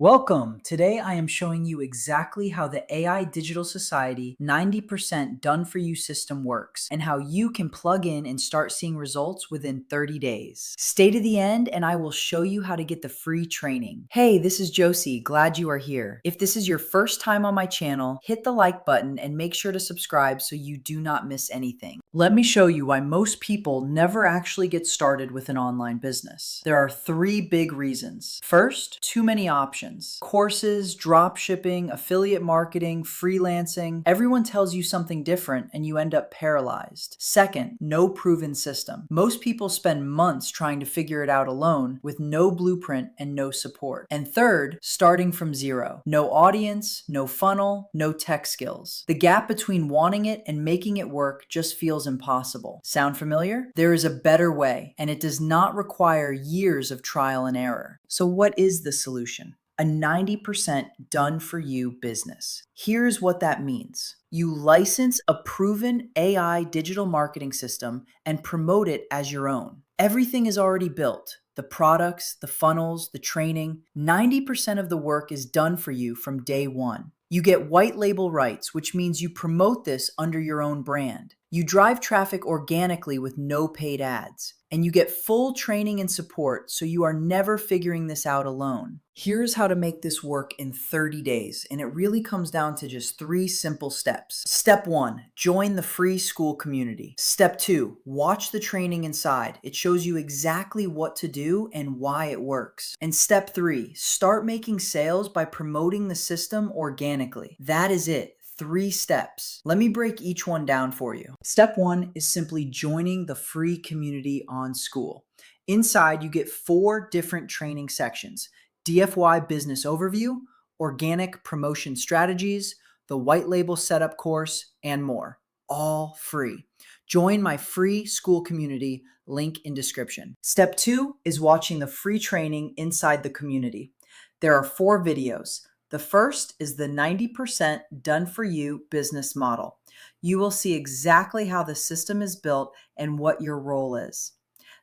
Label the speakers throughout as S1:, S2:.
S1: Welcome! Today I am showing you exactly how the AI Digital Society 90% done for you system works and how you can plug in and start seeing results within 30 days. Stay to the end and I will show you how to get the free training. Hey, this is Josie. Glad you are here. If this is your first time on my channel, hit the like button and make sure to subscribe so you do not miss anything. Let me show you why most people never actually get started with an online business. There are three big reasons. First, too many options. Courses, drop shipping, affiliate marketing, freelancing. Everyone tells you something different and you end up paralyzed. Second, no proven system. Most people spend months trying to figure it out alone with no blueprint and no support. And third, starting from zero. No audience, no funnel, no tech skills. The gap between wanting it and making it work just feels impossible. Sound familiar? There is a better way, and it does not require years of trial and error. So what is the solution? A 90% done for you business. Here's what that means. You license a proven AI digital marketing system and promote it as your own. Everything is already built. The products, the funnels, the training, 90% of the work is done for you from day one. You get white label rights, which means you promote this under your own brand. You drive traffic organically with no paid ads, and you get full training and support so you are never figuring this out alone. Here's how to make this work in 30 days, and it really comes down to just 3 simple steps. Step 1, join the free school community. Step 2, watch the training inside. It shows you exactly what to do and why it works. And step 3, start making sales by promoting the system organically. That is it. 3 steps. Let me break each one down for you. Step 1 is simply joining the free community on School. Inside, you get 4 different training sections: DFY Business Overview, Organic Promotion Strategies, the White Label Setup course, and more. All free. Join my free school community, link in description. Step 2 is watching the free training inside the community. There are 4 videos. The first is the 90% done for you business model. You will see exactly how the system is built and what your role is.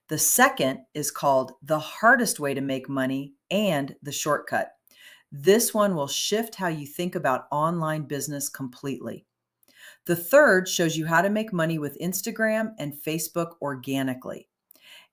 S1: The second is called the hardest way to make money and the shortcut. This one will shift how you think about online business completely. The third shows you how to make money with Instagram and Facebook organically.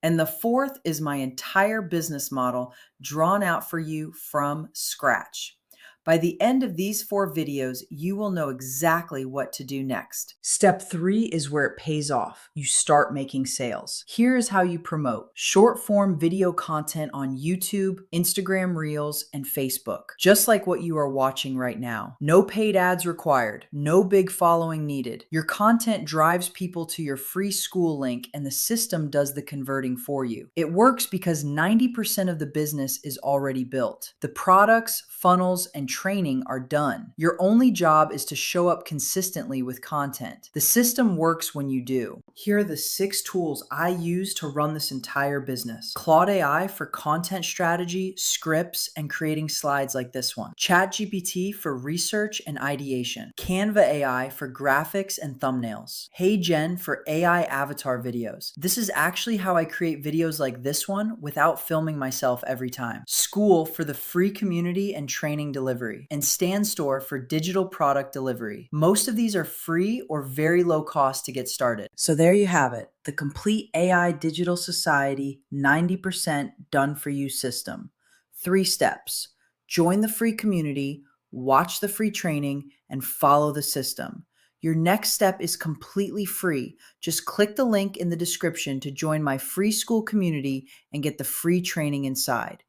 S1: And the fourth is my entire business model drawn out for you from scratch. By the end of these 4 videos, you will know exactly what to do next. Step 3 is where it pays off. You start making sales. Here is how you promote: short form video content on YouTube, Instagram Reels, and Facebook, just like what you are watching right now. No paid ads required, no big following needed. Your content drives people to your free school link and the system does the converting for you. It works because 90% of the business is already built. The products, funnels, and training are done. Your only job is to show up consistently with content. The system works when you do. Here are the 6 tools I use to run this entire business. Claude AI for content strategy, scripts, and creating slides like this one. ChatGPT for research and ideation. Canva AI for graphics and thumbnails. HeyGen for AI avatar videos. This is actually how I create videos like this one without filming myself every time. School for the free community and training delivery. And StanStore for digital product delivery. Most of these are free or very low cost to get started. So there you have it, the complete AI Digital Society 90% done for you system. 3 steps: join the free community, watch the free training, and follow the system. Your next step is completely free. Just click the link in the description to join my free school community and get the free training inside.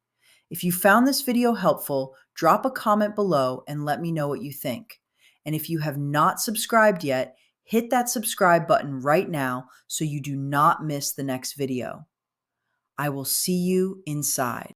S1: If you found this video helpful, drop a comment below and let me know what you think. And if you have not subscribed yet, hit that subscribe button right now so you do not miss the next video. I will see you inside.